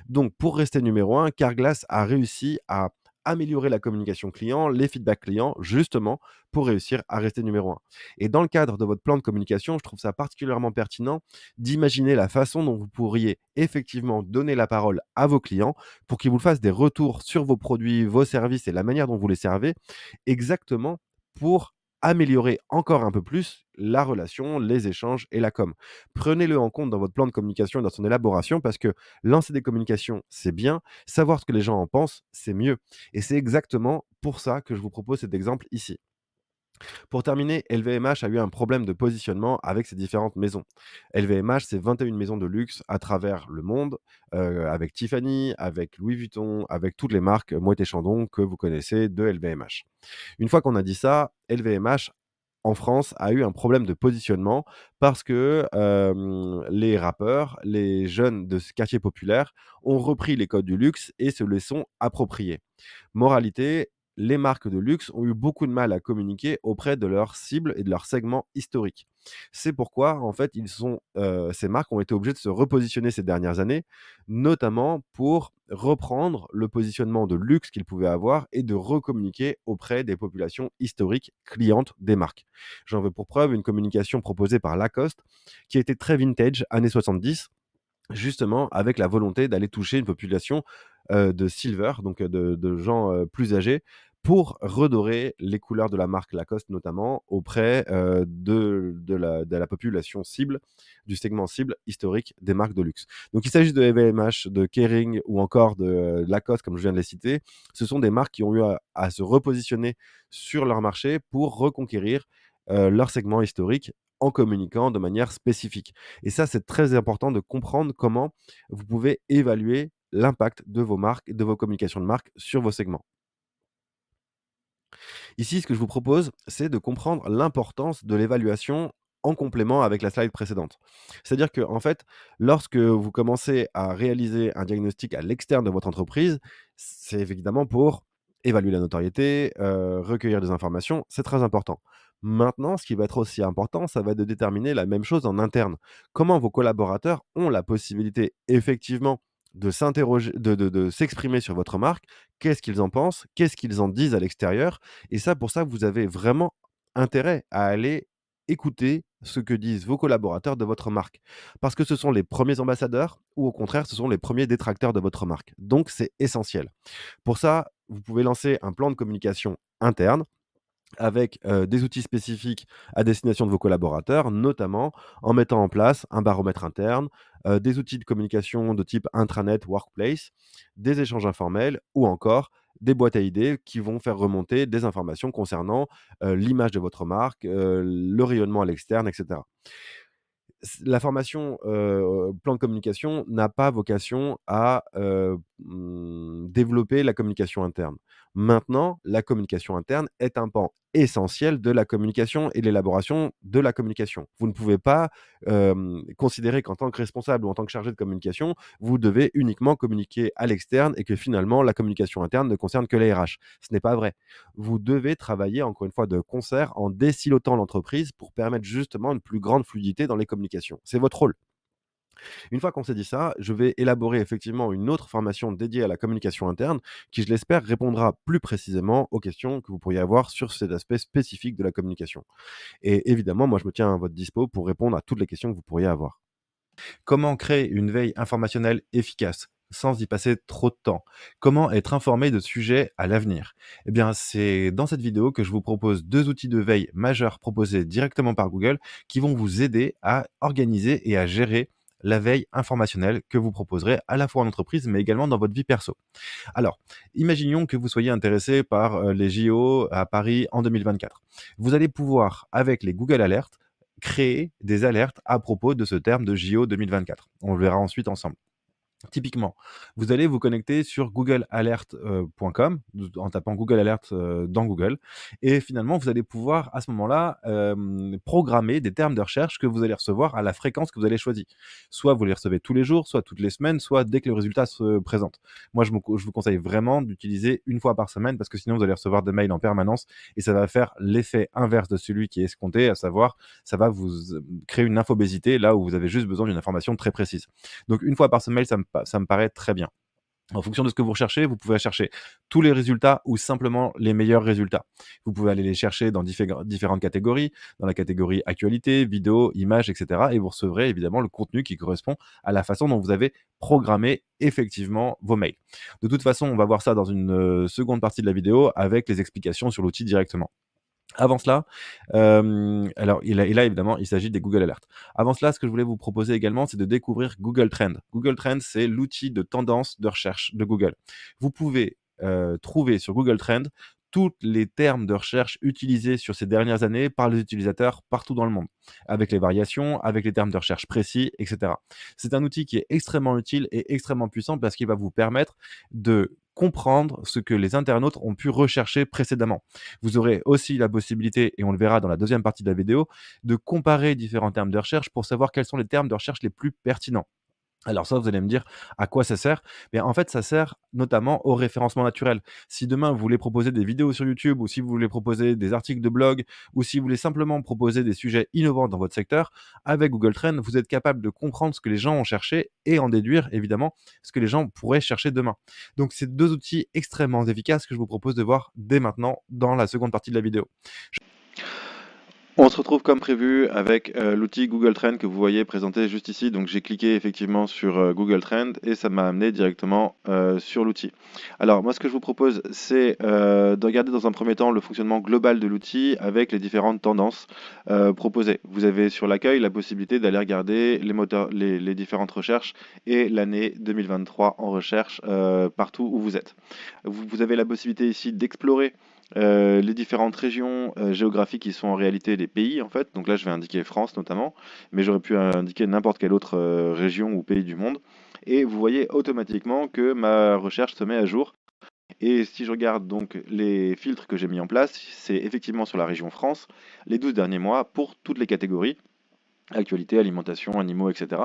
Donc pour rester numéro un, Carglass a réussi à améliorer la communication client, les feedbacks clients, justement pour réussir à rester numéro un. Et dans le cadre de votre plan de communication, je trouve ça particulièrement pertinent d'imaginer la façon dont vous pourriez effectivement donner la parole à vos clients pour qu'ils vous fassent des retours sur vos produits, vos services et la manière dont vous les servez, exactement pour améliorer encore un peu plus la relation, les échanges et la com. Prenez-le en compte dans votre plan de communication et dans son élaboration parce que lancer des communications, c'est bien, savoir ce que les gens en pensent, c'est mieux. Et c'est exactement pour ça que je vous propose cet exemple ici. Pour terminer, LVMH a eu un problème de positionnement avec ses différentes maisons. LVMH, c'est 21 maisons de luxe à travers le monde, avec Tiffany, avec Louis Vuitton, avec toutes les marques Moët et Chandon que vous connaissez de LVMH. Une fois qu'on a dit ça, LVMH en France a eu un problème de positionnement parce que, les rappeurs, les jeunes de ce quartier populaire ont repris les codes du luxe et se les sont appropriés. Moralité, les marques de luxe ont eu beaucoup de mal à communiquer auprès de leurs cibles et de leurs segments historiques. C'est pourquoi, en fait, ces marques ont été obligées de se repositionner ces dernières années, notamment pour reprendre le positionnement de luxe qu'ils pouvaient avoir et de recommuniquer auprès des populations historiques clientes des marques. J'en veux pour preuve une communication proposée par Lacoste qui était très vintage, années 70, justement, avec la volonté d'aller toucher une population, de silver, donc de gens, plus âgés, pour redorer les couleurs de la marque Lacoste, notamment auprès, de la population cible, du segment cible historique des marques de luxe. Donc il s'agit de LVMH, de Kering ou encore de Lacoste, comme je viens de les citer. Ce sont des marques qui ont eu à se repositionner sur leur marché pour reconquérir, leur segment historique en communiquant de manière spécifique. Et ça, c'est très important de comprendre comment vous pouvez évaluer l'impact de vos marques, de vos communications de marque sur vos segments. Ici, ce que je vous propose, c'est de comprendre l'importance de l'évaluation en complément avec la slide précédente. C'est-à-dire que, en fait, lorsque vous commencez à réaliser un diagnostic à l'externe de votre entreprise, c'est évidemment pour évaluer la notoriété, recueillir des informations, c'est très important. Maintenant, ce qui va être aussi important, ça va être de déterminer la même chose en interne. Comment vos collaborateurs ont la possibilité effectivement de s'interroger, de s'exprimer sur votre marque, qu'est-ce qu'ils en pensent, qu'est-ce qu'ils en disent à l'extérieur, et ça, pour ça, vous avez vraiment intérêt à aller écouter ce que disent vos collaborateurs de votre marque. Parce que ce sont les premiers ambassadeurs ou au contraire, ce sont les premiers détracteurs de votre marque. Donc c'est essentiel. Pour ça, vous pouvez lancer un plan de communication interne avec, des outils spécifiques à destination de vos collaborateurs, notamment en mettant en place un baromètre interne, des outils de communication de type intranet, workplace, des échanges informels ou encore des boîtes à idées qui vont faire remonter des informations concernant, l'image de votre marque, le rayonnement à l'externe et cetera. La formation, plan de communication n'a pas vocation à, développer la communication interne. Maintenant, la communication interne est un pan essentiel de la communication et de l'élaboration de la communication. Vous ne pouvez pas, considérer qu'en tant que responsable ou en tant que chargé de communication, vous devez uniquement communiquer à l'externe et que finalement la communication interne ne concerne que les RH. Ce n'est pas vrai. Vous devez travailler encore une fois de concert en désilotant l'entreprise pour permettre justement une plus grande fluidité dans les communications. C'est votre rôle. Une fois qu'on s'est dit ça, je vais élaborer effectivement une autre formation dédiée à la communication interne qui, je l'espère, répondra plus précisément aux questions que vous pourriez avoir sur cet aspect spécifique de la communication. Et évidemment, moi, je me tiens à votre dispo pour répondre à toutes les questions que vous pourriez avoir. Comment créer une veille informationnelle efficace sans y passer trop de temps? Comment être informé de sujets à l'avenir? Eh bien, c'est dans cette vidéo que je vous propose 2 outils de veille majeurs proposés directement par Google qui vont vous aider à organiser et à gérer la veille informationnelle que vous proposerez à la fois en entreprise, mais également dans votre vie perso. Alors, imaginons que vous soyez intéressé par, les JO à Paris en 2024. Vous allez pouvoir, avec les Google Alerts, créer des alertes à propos de ce terme de JO 2024. On le verra ensuite ensemble. Typiquement, vous allez vous connecter sur googlealert, .com en tapant Google Alert, dans Google et finalement, vous allez pouvoir à ce moment-là, programmer des termes de recherche que vous allez recevoir à la fréquence que vous allez choisir. Soit vous les recevez tous les jours, soit toutes les semaines, soit dès que le résultat se présente. Moi, je vous conseille vraiment d'utiliser une fois par semaine parce que sinon vous allez recevoir des mails en permanence et ça va faire l'effet inverse de celui qui est escompté, à savoir, ça va vous, créer une infobésité là où vous avez juste besoin d'une information très précise. Donc une fois par semaine, ça me paraît très bien. En fonction de ce que vous recherchez, vous pouvez chercher tous les résultats ou simplement les meilleurs résultats. Vous pouvez aller les chercher dans différentes catégories, dans la catégorie actualité, vidéo, images, et cetera et vous recevrez évidemment le contenu qui correspond à la façon dont vous avez programmé effectivement vos mails. De toute façon, on va voir ça dans une, seconde partie de la vidéo avec les explications sur l'outil directement. Avant cela, alors et là évidemment, il s'agit des Google Alerts. Avant cela, ce que je voulais vous proposer également, c'est de découvrir Google Trends. Google Trends, c'est l'outil de tendance de recherche de Google. Vous pouvez, trouver sur Google Trends tous les termes de recherche utilisés sur ces dernières années par les utilisateurs partout dans le monde, avec les variations, avec les termes de recherche précis et cetera. C'est un outil qui est extrêmement utile et extrêmement puissant parce qu'il va vous permettre de comprendre ce que les internautes ont pu rechercher précédemment. Vous aurez aussi la possibilité, et on le verra dans la deuxième partie de la vidéo, de comparer différents termes de recherche pour savoir quels sont les termes de recherche les plus pertinents. Alors ça, vous allez me dire à quoi ça sert? Mais en fait, ça sert notamment au référencement naturel. Si demain vous voulez proposer des vidéos sur YouTube ou si vous voulez proposer des articles de blog ou si vous voulez simplement proposer des sujets innovants dans votre secteur, avec Google Trends, vous êtes capable de comprendre ce que les gens ont cherché et en déduire évidemment ce que les gens pourraient chercher demain. Donc c'est 2 outils extrêmement efficaces que je vous propose de voir dès maintenant dans la seconde partie de la vidéo. On se retrouve comme prévu avec l'outil Google Trend que vous voyez présenté juste ici. Donc j'ai cliqué effectivement sur Google Trend et ça m'a amené directement sur l'outil. Alors moi ce que je vous propose c'est de regarder dans un premier temps le fonctionnement global de l'outil avec les différentes tendances proposées. Vous avez sur l'accueil la possibilité d'aller regarder les moteurs, les différentes recherches et l'année 2023 en recherche partout où vous êtes. Vous avez la possibilité ici d'explorer les différentes régions géographiques qui sont en réalité les pays en fait. Donc là, je vais indiquer France notamment, mais j'aurais pu indiquer n'importe quelle autre région ou pays du monde. Et vous voyez automatiquement que ma recherche se met à jour. Et si je regarde donc les filtres que j'ai mis en place, c'est effectivement sur la région France, les 12 derniers mois pour toutes les catégories. actualité, alimentation, animaux, etc.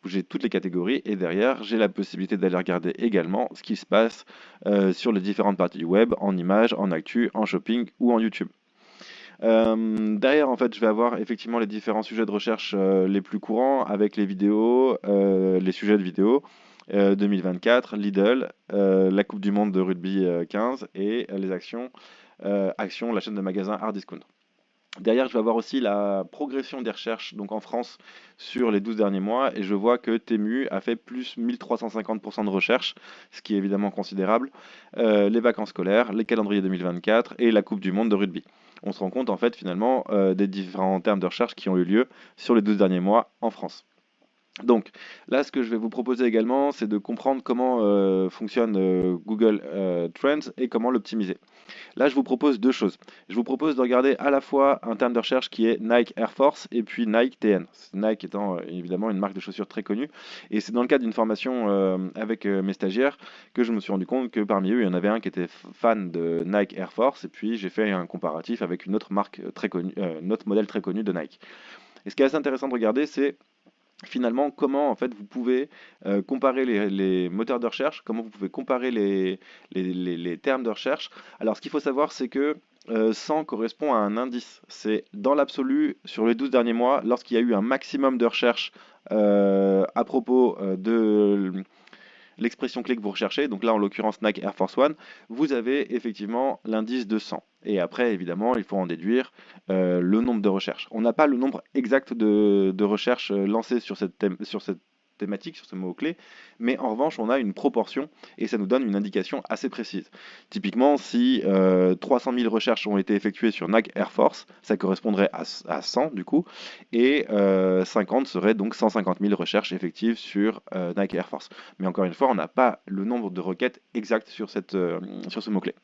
J'ai toutes les catégories et derrière, j'ai la possibilité d'aller regarder également ce qui se passe sur les différentes parties du web, en images, en actu, en shopping ou en YouTube. Derrière, en fait, je vais avoir effectivement les différents sujets de recherche les plus courants avec les vidéos, les sujets de vidéos. 2024, Lidl, la Coupe du Monde de rugby 15 et les actions, Action, la chaîne de magasins Hard Discount. Derrière, je vais avoir aussi la progression des recherches donc en France sur les 12 derniers mois et je vois que Temu a fait plus 1350% de recherche, ce qui est évidemment considérable. Les vacances scolaires, les calendriers 2024 et la Coupe du Monde de rugby. On se rend compte en fait finalement des différents termes de recherche qui ont eu lieu sur les 12 derniers mois en France. Donc là, ce que je vais vous proposer également, c'est de comprendre comment fonctionne Google Trends et comment l'optimiser. Là, je vous propose deux choses. Je vous propose de regarder à la fois un terme de recherche qui est Nike Air Force et puis Nike TN. Nike étant évidemment une marque de chaussures très connue. Et c'est dans le cadre d'une formation avec mes stagiaires que je me suis rendu compte que parmi eux, il y en avait un qui était fan de Nike Air Force. Et puis j'ai fait un comparatif avec une autre marque très connue, un autre modèle très connu de Nike. Et ce qui est assez intéressant de regarder, c'est finalement comment en fait vous pouvez comparer les moteurs de recherche, comment vous pouvez comparer les termes de recherche. Alors ce qu'il faut savoir c'est que 100 correspond à un indice. C'est dans l'absolu sur les 12 derniers mois, lorsqu'il y a eu un maximum de recherches à propos de l'expression clé que vous recherchez, donc là en l'occurrence Nike Air Force One, vous avez effectivement l'indice de 100. Et après, évidemment, il faut en déduire le nombre de recherches. On n'a pas le nombre exact de recherches lancées sur cette thématique, sur ce mot-clé, mais en revanche, on a une proportion et ça nous donne une indication assez précise. Typiquement, si 300 000 recherches ont été effectuées sur Nike Air Force, ça correspondrait à 100 du coup, et 50 seraient donc 150 000 recherches effectives sur Nike Air Force. Mais encore une fois, on n'a pas le nombre de requêtes exact sur ce mot-clé.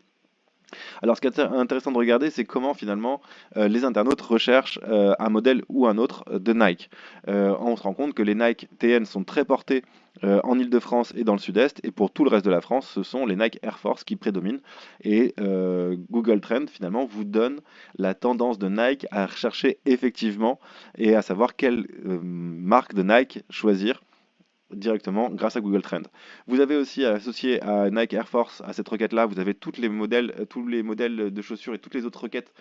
Alors, ce qui est intéressant de regarder, c'est comment finalement les internautes recherchent un modèle ou un autre de Nike. On se rend compte que les Nike TN sont très portés en Île-de-France et dans le Sud-Est, et pour tout le reste de la France, ce sont les Nike Air Force qui prédominent. Et Google Trend finalement vous donne la tendance de Nike à rechercher effectivement et à savoir quelle marque de Nike choisir directement grâce à Google Trends. Vous avez aussi associé à Nike Air Force, à cette requête-là, vous avez tous les modèles de chaussures et toutes les autres requêtes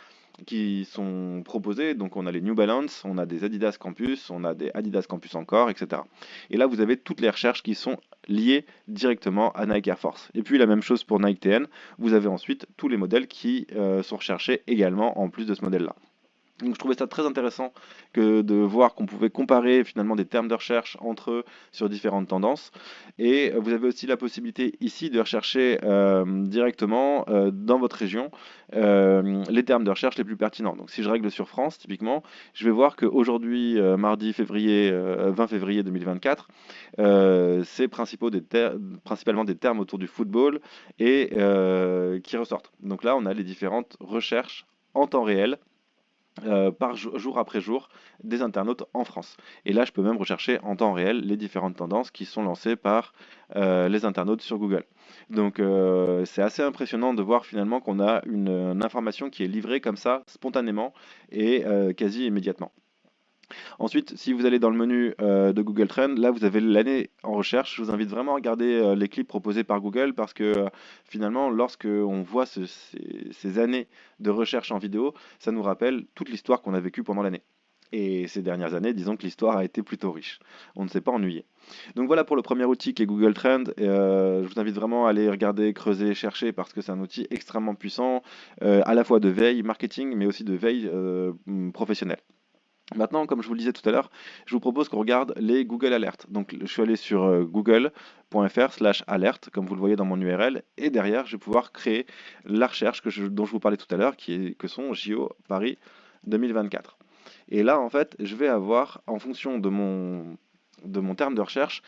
qui sont proposées. Donc on a les New Balance, on a des Adidas Campus, on a des Adidas Campus encore, etc. Et là, vous avez toutes les recherches qui sont liées directement à Nike Air Force. Et puis la même chose pour Nike TN, vous avez ensuite tous les modèles qui sont recherchés également en plus de ce modèle-là. Donc je trouvais ça très intéressant que de voir qu'on pouvait comparer finalement des termes de recherche entre eux sur différentes tendances. Et vous avez aussi la possibilité ici de rechercher directement dans votre région les termes de recherche les plus pertinents. Donc si je règle sur France, typiquement, je vais voir qu'aujourd'hui, mardi février, 20 février 2024, c'est principalement des termes autour du football et qui ressortent. Donc là, on a les différentes recherches en temps réel jour après jour des internautes en France. Et là, je peux même rechercher en temps réel les différentes tendances qui sont lancées par les internautes sur Google. Donc c'est assez impressionnant de voir finalement qu'on a une information qui est livrée comme ça, spontanément et quasi immédiatement. Ensuite, si vous allez dans le menu de Google Trends, là vous avez l'année en recherche. Je vous invite vraiment à regarder les clips proposés par Google parce que finalement, lorsque on voit ces années de recherche en vidéo, ça nous rappelle toute l'histoire qu'on a vécue pendant l'année. Et ces dernières années, disons que l'histoire a été plutôt riche. On ne s'est pas ennuyé. Donc voilà pour le premier outil qui est Google Trend. Je vous invite vraiment à aller regarder, creuser, chercher parce que c'est un outil extrêmement puissant, à la fois de veille marketing, mais aussi de veille professionnelle. Maintenant, comme je vous le disais tout à l'heure, je vous propose qu'on regarde les Google Alerts. Donc, je suis allé sur google.fr/alerte, comme vous le voyez dans mon URL, et derrière, je vais pouvoir créer la recherche dont je vous parlais tout à l'heure, que sont JO Paris 2024. Et là, en fait, je vais avoir, en fonction de mon terme de recherche,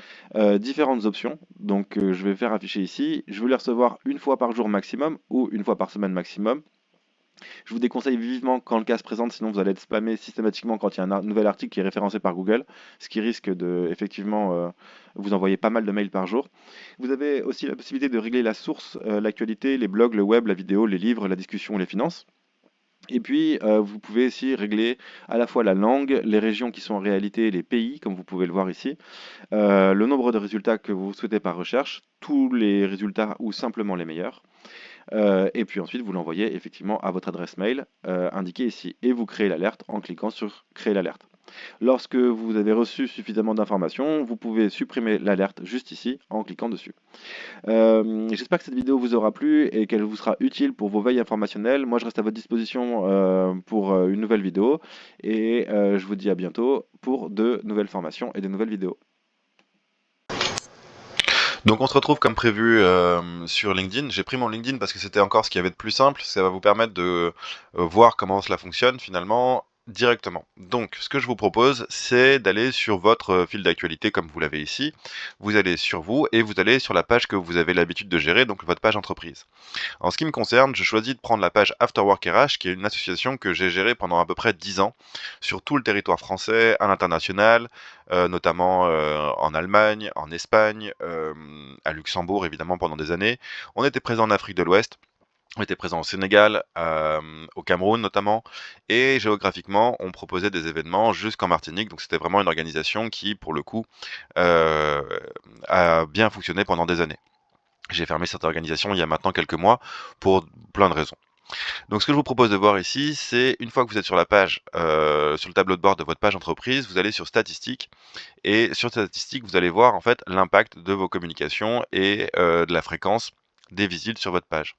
différentes options. Donc, je vais faire afficher ici. Je veux les recevoir une fois par jour maximum ou une fois par semaine maximum. Je vous déconseille vivement quand le cas se présente, sinon vous allez être spammé systématiquement quand il y a un nouvel article qui est référencé par Google, ce qui risque de effectivement vous envoyer pas mal de mails par jour. Vous avez aussi la possibilité de régler la source, l'actualité, les blogs, le web, la vidéo, les livres, la discussion, les finances. Et puis, vous pouvez aussi régler à la fois la langue, les régions qui sont en réalité les pays, comme vous pouvez le voir ici, le nombre de résultats que vous souhaitez par recherche, tous les résultats ou simplement les meilleurs. Et puis ensuite, vous l'envoyez effectivement à votre adresse mail indiquée ici. Et vous créez l'alerte en cliquant sur Créer l'alerte. Lorsque vous avez reçu suffisamment d'informations, vous pouvez supprimer l'alerte juste ici en cliquant dessus. J'espère que cette vidéo vous aura plu et qu'elle vous sera utile pour vos veilles informationnelles. Moi, je reste à votre disposition pour une nouvelle vidéo et je vous dis à bientôt pour de nouvelles formations et de nouvelles vidéos. Donc on se retrouve comme prévu sur LinkedIn. J'ai pris mon LinkedIn parce que c'était encore ce qu'il y avait de plus simple. Ça va vous permettre de voir comment cela fonctionne finalement directement. Donc ce que je vous propose, c'est d'aller sur votre fil d'actualité comme vous l'avez ici. Vous allez sur vous et vous allez sur la page que vous avez l'habitude de gérer, donc votre page entreprise. En ce qui me concerne, je choisis de prendre la page Afterwork RH, qui est une association que j'ai gérée pendant à peu près 10 ans sur tout le territoire français, à l'international, notamment en Allemagne, en Espagne, à Luxembourg évidemment pendant des années. On était présent en Afrique de l'Ouest. On était présent au Sénégal, au Cameroun notamment, et géographiquement, on proposait des événements jusqu'en Martinique. Donc c'était vraiment une organisation qui, pour le coup, euh, a bien fonctionné pendant des années. J'ai fermé cette organisation il y a maintenant quelques mois pour plein de raisons. Donc ce que je vous propose de voir ici, c'est une fois que vous êtes sur la page, sur le tableau de bord de votre page entreprise, vous allez sur statistiques et sur statistiques, vous allez voir en fait l'impact de vos communications et de la fréquence des visites sur votre page.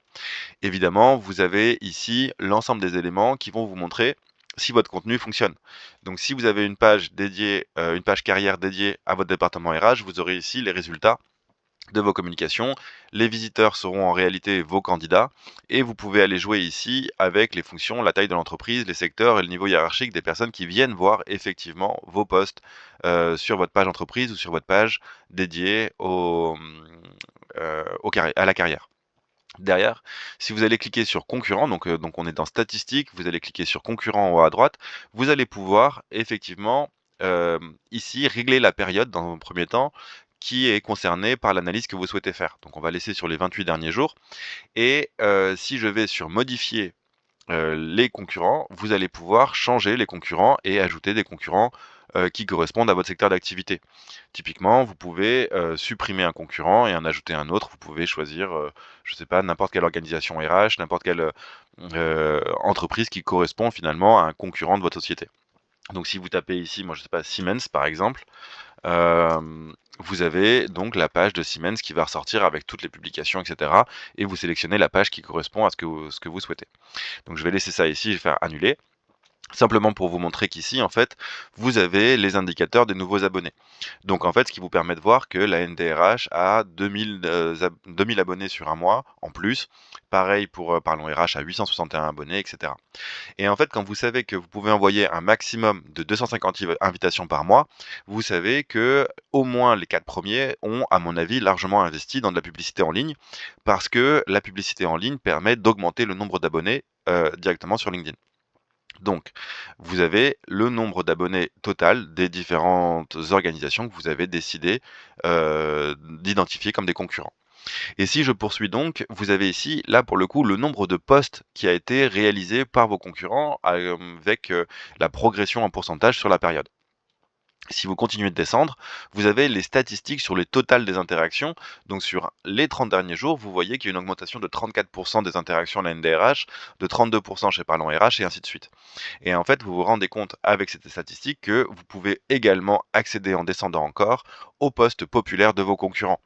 Évidemment, vous avez ici l'ensemble des éléments qui vont vous montrer si votre contenu fonctionne. Donc si vous avez une page dédiée, une page carrière dédiée à votre département RH, vous aurez ici les résultats de vos communications. Les visiteurs seront en réalité vos candidats et vous pouvez aller jouer ici avec les fonctions, la taille de l'entreprise, les secteurs et le niveau hiérarchique des personnes qui viennent voir effectivement vos posts sur votre page entreprise ou sur votre page dédiée à la carrière. Derrière, si vous allez cliquer sur concurrent, donc on est dans statistiques, vous allez cliquer sur concurrent en haut à droite, vous allez pouvoir effectivement ici régler la période dans un premier temps qui est concernée par l'analyse que vous souhaitez faire. Donc on va laisser sur les 28 derniers jours. Et si je vais sur modifier les concurrents, vous allez pouvoir changer les concurrents et ajouter des concurrents qui correspondent à votre secteur d'activité. Typiquement, vous pouvez supprimer un concurrent et en ajouter un autre. Vous pouvez choisir, je ne sais pas, n'importe quelle organisation RH, n'importe quelle entreprise qui correspond finalement à un concurrent de votre société. Donc si vous tapez ici, moi je ne sais pas, Siemens par exemple, vous avez donc la page de Siemens qui va ressortir avec toutes les publications, etc. Et vous sélectionnez la page qui correspond à ce que vous souhaitez. Donc je vais laisser ça ici, je vais faire annuler. Simplement pour vous montrer qu'ici, en fait, vous avez les indicateurs des nouveaux abonnés. Donc en fait, ce qui vous permet de voir que la NDRH a 2000 abonnés sur un mois en plus. Pareil pour Parlons RH à 861 abonnés, etc. Et en fait, quand vous savez que vous pouvez envoyer un maximum de 250 invitations par mois, vous savez que au moins les 4 premiers ont, à mon avis, largement investi dans de la publicité en ligne, parce que la publicité en ligne permet d'augmenter le nombre d'abonnés directement sur LinkedIn. Donc, vous avez le nombre d'abonnés total des différentes organisations que vous avez décidé d'identifier comme des concurrents. Et si je poursuis donc, vous avez ici, là pour le coup, le nombre de posts qui a été réalisé par vos concurrents avec la progression en pourcentage sur la période. Si vous continuez de descendre, vous avez les statistiques sur les totales des interactions. Donc sur les 30 derniers jours, vous voyez qu'il y a une augmentation de 34% des interactions à la NDRH, de 32% chez Parlons RH et ainsi de suite. Et en fait, vous vous rendez compte avec cette statistique que vous pouvez également accéder en descendant encore aux postes populaires de vos concurrents.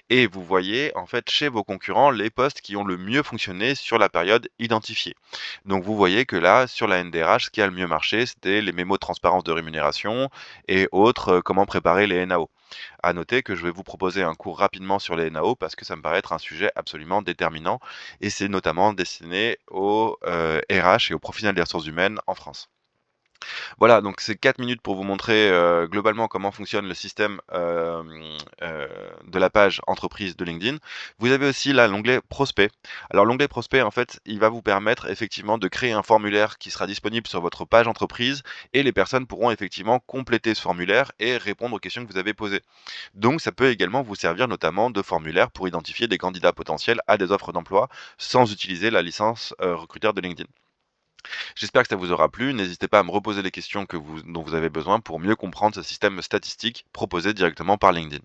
Et vous voyez en fait chez vos concurrents les postes qui ont le mieux fonctionné sur la période identifiée. Donc vous voyez que là, sur la NDRH, ce qui a le mieux marché, c'était les mémos de transparence de rémunération et autres, comment préparer les NAO. À noter que je vais vous proposer un cours rapidement sur les NAO parce que ça me paraît être un sujet absolument déterminant et c'est notamment destiné aux RH et aux professionnels des ressources humaines en France. Voilà, donc c'est 4 minutes pour vous montrer globalement comment fonctionne le système de la page entreprise de LinkedIn. Vous avez aussi là l'onglet prospect. Alors l'onglet prospect, en fait, il va vous permettre effectivement de créer un formulaire qui sera disponible sur votre page entreprise et les personnes pourront effectivement compléter ce formulaire et répondre aux questions que vous avez posées. Donc ça peut également vous servir notamment de formulaire pour identifier des candidats potentiels à des offres d'emploi sans utiliser la licence recruteur de LinkedIn. J'espère que ça vous aura plu. N'hésitez pas à me reposer les questions dont vous avez besoin pour mieux comprendre ce système statistique proposé directement par LinkedIn.